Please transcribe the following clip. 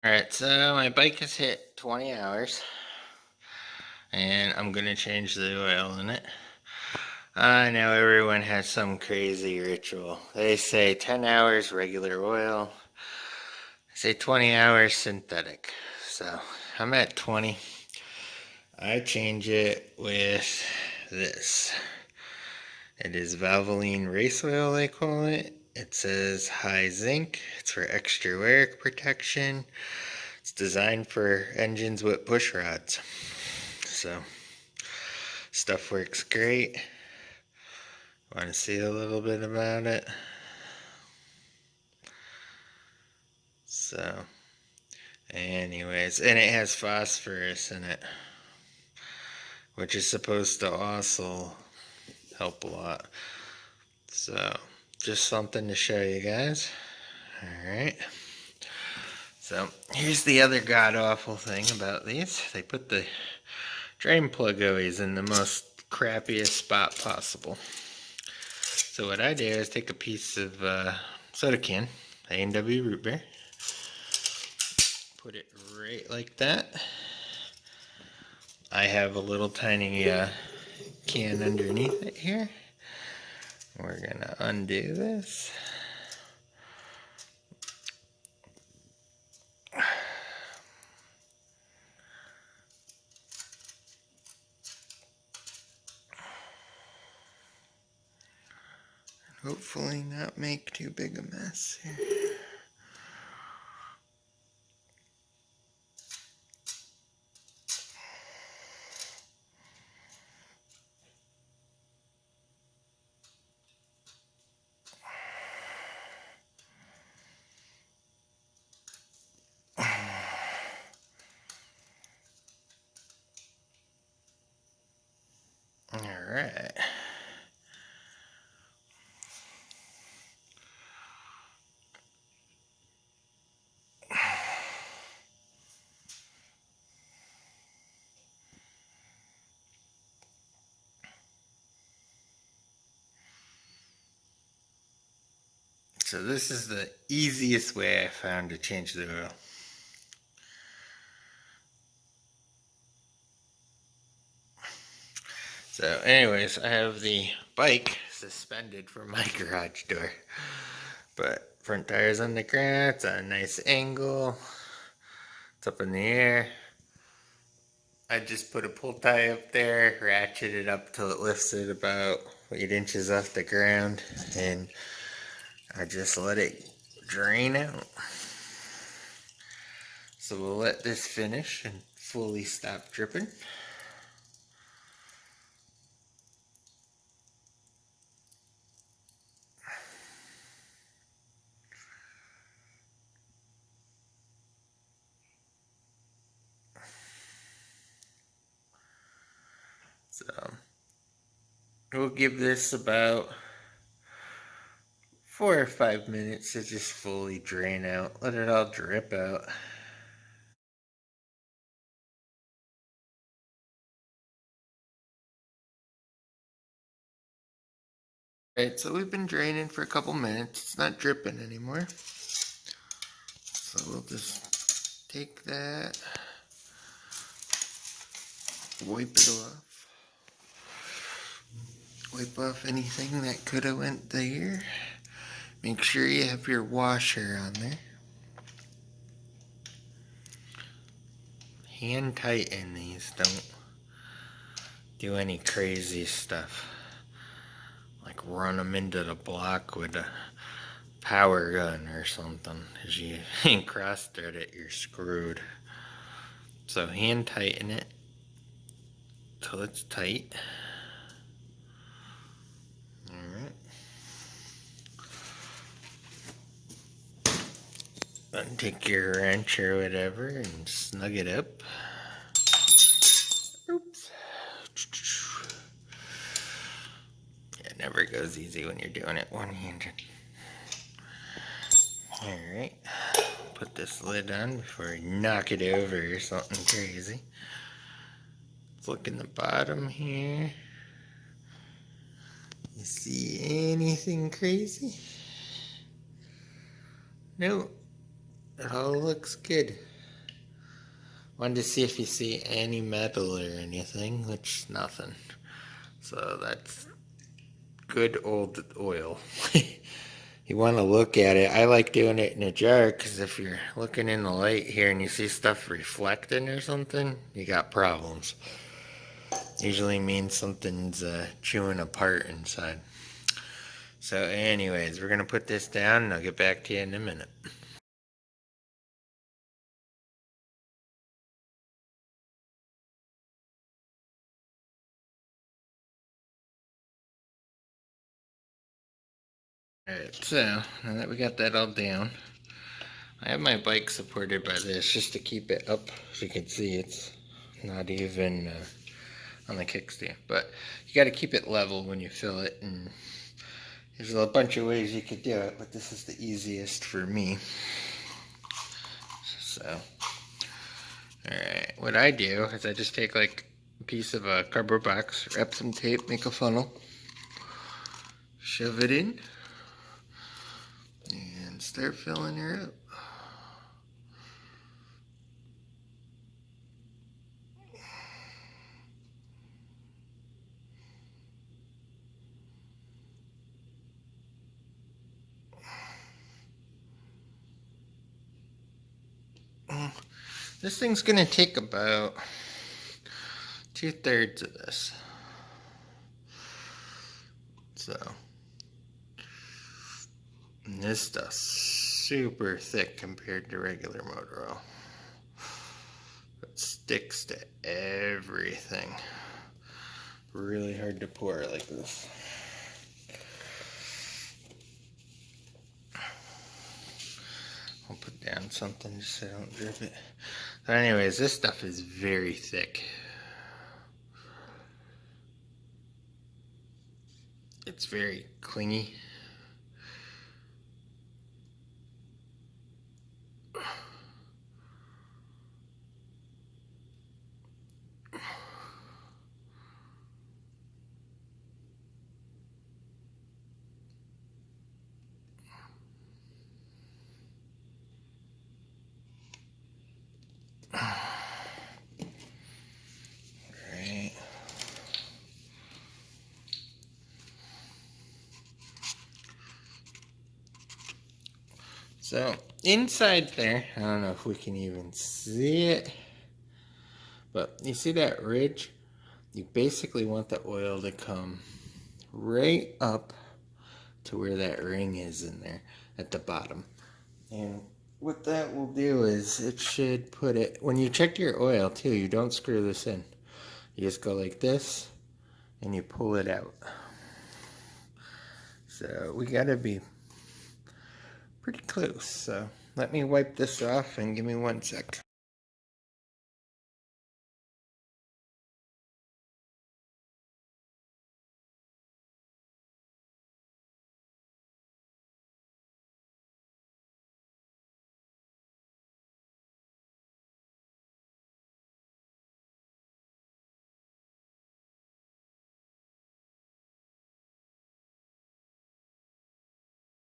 Alright, so my bike has hit 20 hours and I'm gonna change the oil in it. I know everyone has some crazy ritual. They say 10 hours regular oil, they say 20 hours synthetic. So I'm at 20. I change it with this. It is Valvoline race oil, they call it. It says High Zinc. It's for extra wear protection. It's designed for engines with push rods. So, stuff works great. Want to see a little bit about it? So, anyways, and it has phosphorus in it, which is supposed to also help a lot. So, just something to show you guys. Alright. So, here's the other god-awful thing about these. They put the drain plug always in the most crappiest spot possible. So what I do is take a piece of soda can, A&W root beer, put it right like that. I have a little tiny can underneath it here. We're gonna undo this. Hopefully not make too big a mess here. Alright. So this is the easiest way I found to change the oil. So anyways, I have the bike suspended from my garage door. But front tire's on the ground, it's at a nice angle. It's up in the air. I just put a pull tie up there, ratchet it up till it lifts it about 8 inches off the ground, and I just let it drain out. So we'll let this finish and fully stop dripping. So we'll give this about 4 or 5 minutes to just fully drain out. Let it all drip out. Alright, so we've been draining for a couple minutes. It's not dripping anymore. So we'll just take that, wipe it off. Wipe off anything that could have went there. Make sure you have your washer on there. Hand tighten these, don't do any crazy stuff. Like run them into the block with a power gun or something. As you cross thread it, you're screwed. So hand tighten it till it's tight. Alright. Then take your wrench or whatever and snug it up. Oops. It never goes easy when you're doing it one-handed. Alright. Put this lid on before I knock it over or something crazy. Let's look in the bottom here. You see anything crazy? No. It all looks good. Wanted to see if you see any metal or anything, which nothing. So that's good old oil. You want to look at it. I like doing it in a jar because if you're looking in the light here and you see stuff reflecting or something, you got problems. Usually means something's chewing apart inside. So anyways, we're going to put this down and I'll get back to you in a minute. Alright, so now that we got that all down, I have my bike supported by this just to keep it up. As you can see, it's not even on the kickstand, but you got to keep it level when you fill it, and there's a bunch of ways you could do it, but this is the easiest for me. So alright, what I do is I just take like a piece of a cardboard box, wrap some tape, make a funnel, shove it in, and start filling her up. This thing's gonna take about 2/3 of this. So, and this stuff's super thick compared to regular motor oil. It sticks to everything. Really hard to pour like this. I'll put down something just so I don't drip it. But anyways, this stuff is very thick. It's very clingy. Right. So inside there, I don't know if we can even see it, but you see that ridge? You basically want the oil to come right up to where that ring is in there at the bottom. And what that will do is it should put it, when you check your oil too, you don't screw this in. You just go like this and you pull it out. So we gotta be pretty close. So let me wipe this off and give me 1 sec.